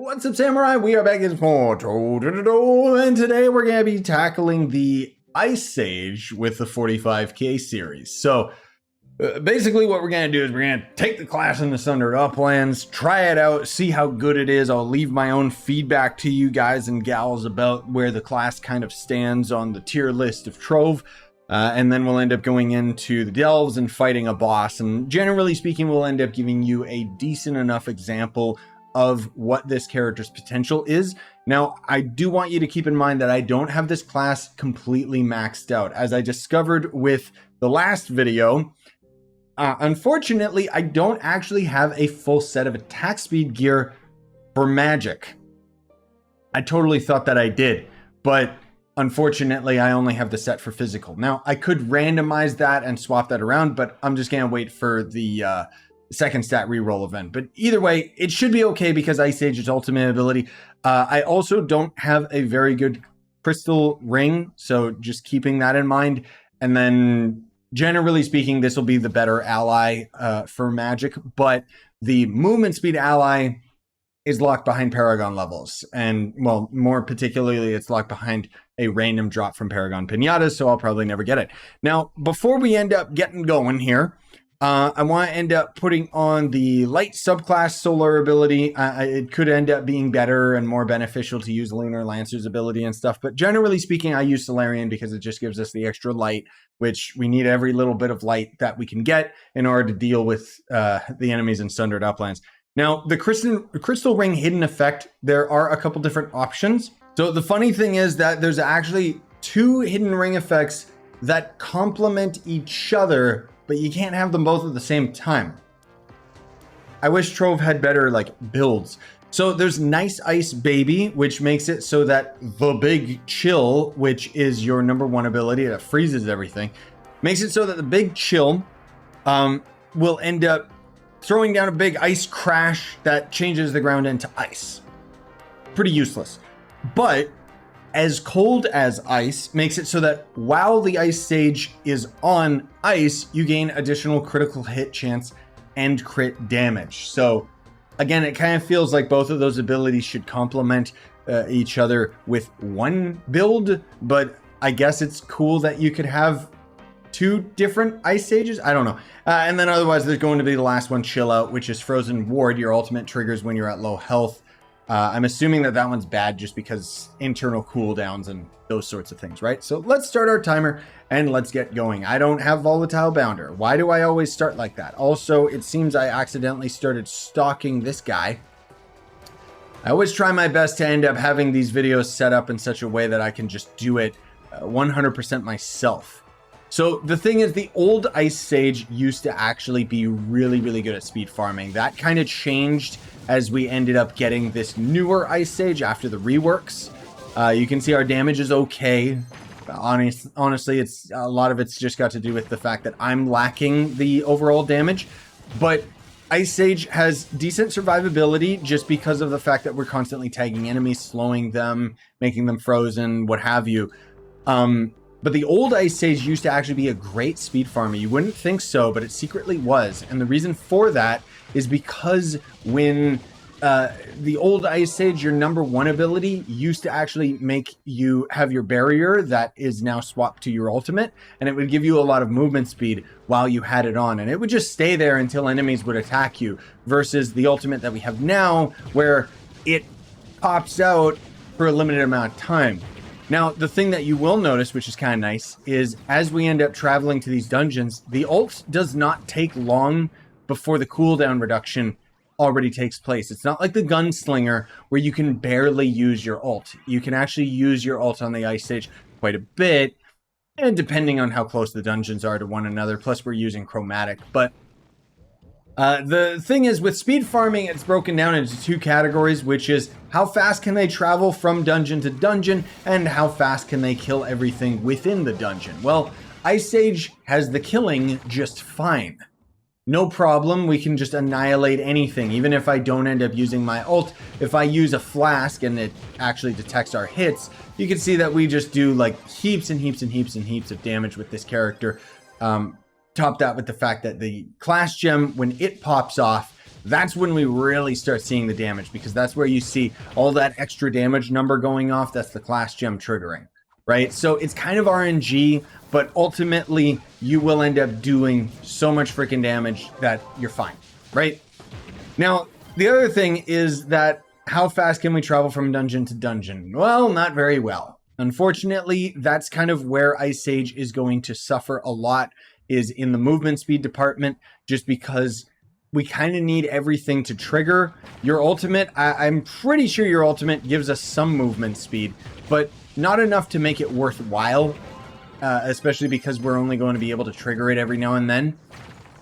What's up, Samurai? We are back in for Trove, and today we're going to be tackling the Ice Sage with the 45k series. So, basically what we're going to do is we're going to take the class in the Sundered Uplands, try it out, see how good it is. I'll leave my own feedback to you guys and gals about where the class kind of stands on the tier list of Trove. And then we'll end up going into the delves and fighting a boss. And generally speaking, we'll end up giving you a decent enough example of what this character's potential is. Now, I do want you to keep in mind that I don't have this class completely maxed out. As I discovered with the last video, unfortunately, I don't actually have a full set of attack speed gear for magic. I totally thought that I did, but unfortunately, I only have the set for physical. Now, I could randomize that and swap that around, but I'm just going to wait for the second stat reroll event. But either way, it should be okay because Ice Sage's ultimate ability. I also don't have a very good crystal ring, so just keeping that in mind. And then generally speaking, this will be the better ally for magic, but the movement speed ally is locked behind Paragon levels. And well, more particularly, it's locked behind a random drop from Paragon Pinatas, so I'll probably never get it. Now, before we end up getting going here, I want to end up putting on the light subclass solar ability. It could end up being better and more beneficial to use Lunar Lancer's ability and stuff. But generally speaking, I use Solarian because it just gives us the extra light, which we need every little bit of light that we can get in order to deal with the enemies in Sundered Uplands. Now, the crystal ring hidden effect, there are a couple different options. So the funny thing is that there's actually two hidden ring effects that complement each other, but you can't have them both at the same time. I wish Trove had better builds. So there's Nice Ice Baby, which makes it so that the Big Chill, which is your #1 ability that freezes everything, makes it so that the Big Chill will end up throwing down a big ice crash that changes the ground into ice. Pretty useless. But As Cold as Ice makes it so that while the Ice Sage is on ice, you gain additional critical hit chance and crit damage. So again, it kind of feels like both of those abilities should complement each other with one build, but I guess it's cool that you could have two different Ice Sages. I don't know. And then otherwise, there's going to be the last one, Chill Out, which is Frozen Ward. Your ultimate triggers when you're at low health. I'm assuming that one's bad just because internal cooldowns and those sorts of things, right? So let's start our timer and let's get going. I don't have Volatile Bounder. Why do I always start like that? Also, it seems I accidentally started stalking this guy. I always try my best to end up having these videos set up in such a way that I can just do it 100% myself. So the thing is, the old Ice Sage used to actually be really, really good at speed farming. That kind of changed as we ended up getting this newer Ice Sage after the reworks. You can see our damage is okay. Honestly, it's a lot of it's just got to do with the fact that I'm lacking the overall damage. But Ice Sage has decent survivability just because of the fact that we're constantly tagging enemies, slowing them, making them frozen, what have you. But the old Ice Sage used to actually be a great speed farmer. You wouldn't think so, but it secretly was. And the reason for that is because when the old Ice Sage, your #1 ability, used to actually make you have your barrier that is now swapped to your ultimate, and it would give you a lot of movement speed while you had it on, and it would just stay there until enemies would attack you, versus the ultimate that we have now, where it pops out for a limited amount of time. Now, the thing that you will notice, which is kind of nice, is as we end up traveling to these dungeons, the ult does not take long before the cooldown reduction already takes place. It's not like the Gunslinger where you can barely use your ult. You can actually use your ult on the Ice Sage quite a bit, and depending on how close the dungeons are to one another, plus we're using chromatic. But the thing is, with speed farming, it's broken down into two categories, which is how fast can they travel from dungeon to dungeon, and how fast can they kill everything within the dungeon. Well, Ice Sage has the killing just fine. No problem, we can just annihilate anything. Even if I don't end up using my ult, if I use a flask and it actually detects our hits, you can see that we just do heaps and heaps and heaps and heaps of damage with this character. Top that with the fact that the class gem, when it pops off, that's when we really start seeing the damage, because that's where you see all that extra damage number going off. That's the class gem triggering, right? So it's kind of RNG, but ultimately you will end up doing so much freaking damage that you're fine, right? Now, the other thing is that how fast can we travel from dungeon to dungeon? Well, not very well. Unfortunately, that's kind of where Ice Age is going to suffer a lot, is in the movement speed department, just because we kind of need everything to trigger. Your ultimate, I'm pretty sure your ultimate gives us some movement speed, but not enough to make it worthwhile, especially because we're only going to be able to trigger it every now and then,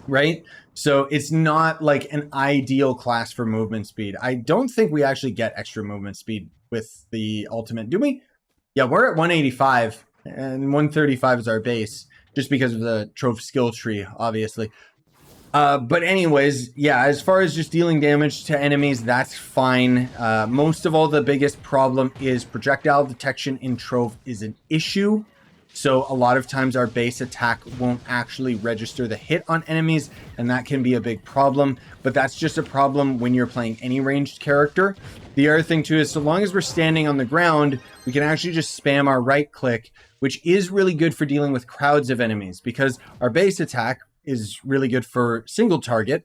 right? So it's not like an ideal class for movement speed. I don't think we actually get extra movement speed with the ultimate, do we? Yeah, we're at 185 and 135 is our base, just because of the Trove skill tree, obviously. But anyways, yeah, as far as just dealing damage to enemies, that's fine. Most of all, the biggest problem is projectile detection in Trove is an issue. So a lot of times our base attack won't actually register the hit on enemies, and that can be a big problem. But that's just a problem when you're playing any ranged character. The other thing too is, so long as we're standing on the ground, we can actually just spam our right click, which is really good for dealing with crowds of enemies, because our base attack is really good for single target.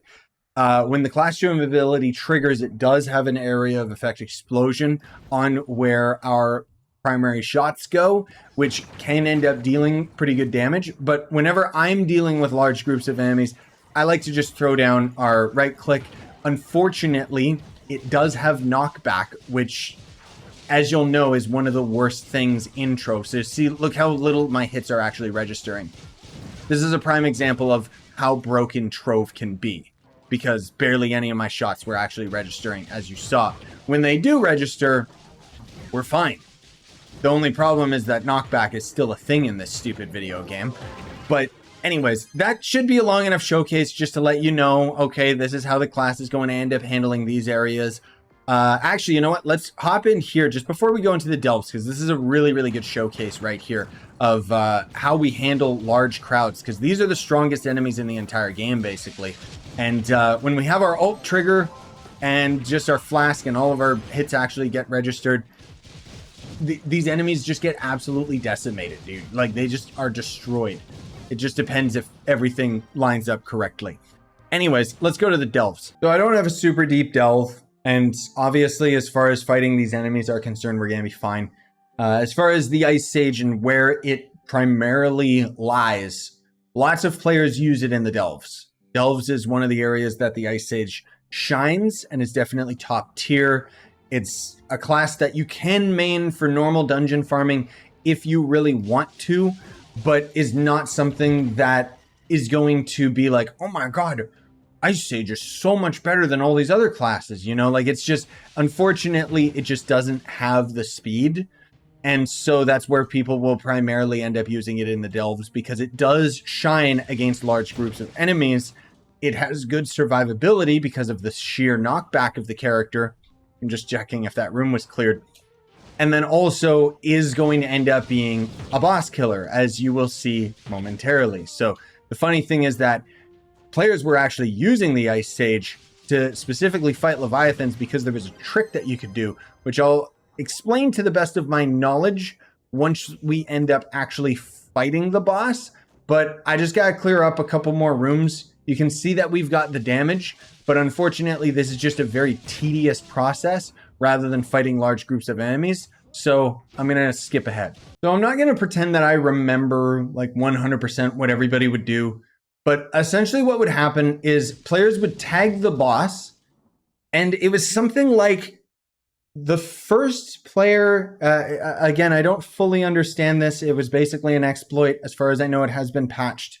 When the class gem ability triggers, it does have an area of effect explosion on where our primary shots go, which can end up dealing pretty good damage. But whenever I'm dealing with large groups of enemies, I like to just throw down our right click. Unfortunately, it does have knockback, which, as you'll know, is one of the worst things in Trove. So see, look how little my hits are actually registering. This is a prime example of how broken Trove can be, because barely any of my shots were actually registering, as you saw. When they do register, we're fine. The only problem is that knockback is still a thing in this stupid video game. But anyways, that should be a long enough showcase just to let you know, okay, this is how the class is going to end up handling these areas. Actually, you know what? Let's hop in here just before we go into the delves, because this is a really, really good showcase right here of how we handle large crowds, because these are the strongest enemies in the entire game, basically. And when we have our ult trigger and just our flask and all of our hits actually get registered, these enemies just get absolutely decimated, dude. Like, they just are destroyed. It just depends if everything lines up correctly. Anyways, let's go to the delves. So I don't have a super deep delve, and obviously, as far as fighting these enemies are concerned, we're gonna be fine. As far as the Ice Sage and where it primarily lies, lots of players use it in the delves. Delves is one of the areas that the Ice Sage shines and is definitely top tier. It's a class that you can main for normal dungeon farming if you really want to, but is not something that is going to be like, oh my god, Ice Sage is so much better than all these other classes, you know? Like, it's just, unfortunately, it just doesn't have the speed. And so that's where people will primarily end up using it in the delves, because it does shine against large groups of enemies. It has good survivability because of the sheer knockback of the character. I'm just checking if that room was cleared. And then also is going to end up being a boss killer, as you will see momentarily. So the funny thing is that players were actually using the Ice Sage to specifically fight Leviathans because there was a trick that you could do, which I'll explain to the best of my knowledge once we end up actually fighting the boss. But I just got to clear up a couple more rooms. You can see that we've got the damage, but unfortunately this is just a very tedious process rather than fighting large groups of enemies. So I'm going to skip ahead. So I'm not going to pretend that I remember like 100% what everybody would do, but essentially what would happen is players would tag the boss, and it was something like the first player, again, I don't fully understand this. It was basically an exploit. As far as I know, it has been patched.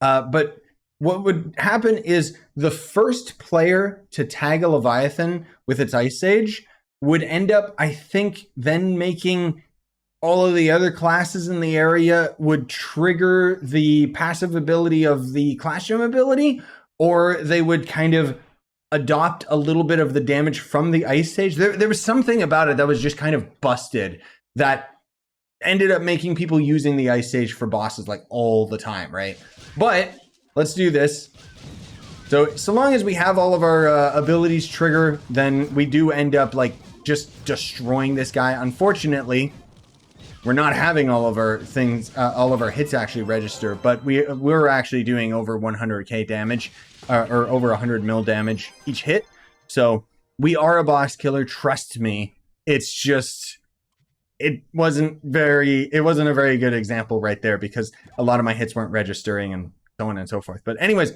But what would happen is the first player to tag a Leviathan with its Ice Sage would end up, I think, then making all of the other classes in the area would trigger the passive ability of the class gem ability, or they would kind of adopt a little bit of the damage from the Ice Sage. There was something about it that was just kind of busted that ended up making people using the Ice Sage for bosses like all the time, right? But let's do this. So long as we have all of our abilities trigger, then we do end up like just destroying this guy. Unfortunately, we're not having all of our things, all of our hits actually register, but we're actually doing over 100k damage, or over 100 mil damage each hit. So we are a boss killer. Trust me. It's just, it wasn't a very good example right there because a lot of my hits weren't registering and so on and so forth. But anyways,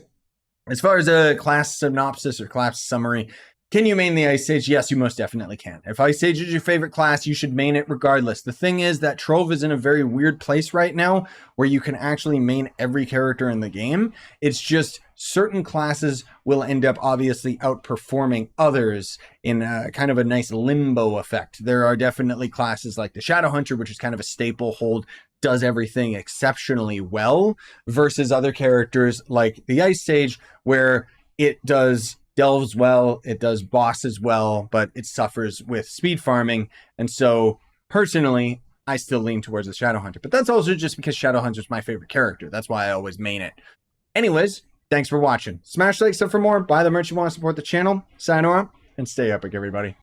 as far as a class synopsis or class summary, can you main the Ice Sage? Yes, you most definitely can. If Ice Sage is your favorite class, you should main it regardless. The thing is that Trove is in a very weird place right now where you can actually main every character in the game. It's just certain classes will end up obviously outperforming others in kind of a nice limbo effect. There are definitely classes like the Shadow Hunter, which is kind of a staple hold, does everything exceptionally well, versus other characters like the Ice Sage, where it does delves well, it does bosses well, but it suffers with speed farming. And so personally, I still lean towards the Shadow Hunter, but that's also just because Shadow Hunter is my favorite character. That's why I always main it. Anyways, thanks for watching. Smash like, sub for more, buy the merch you want to support the channel. Sayonara, and stay epic, everybody.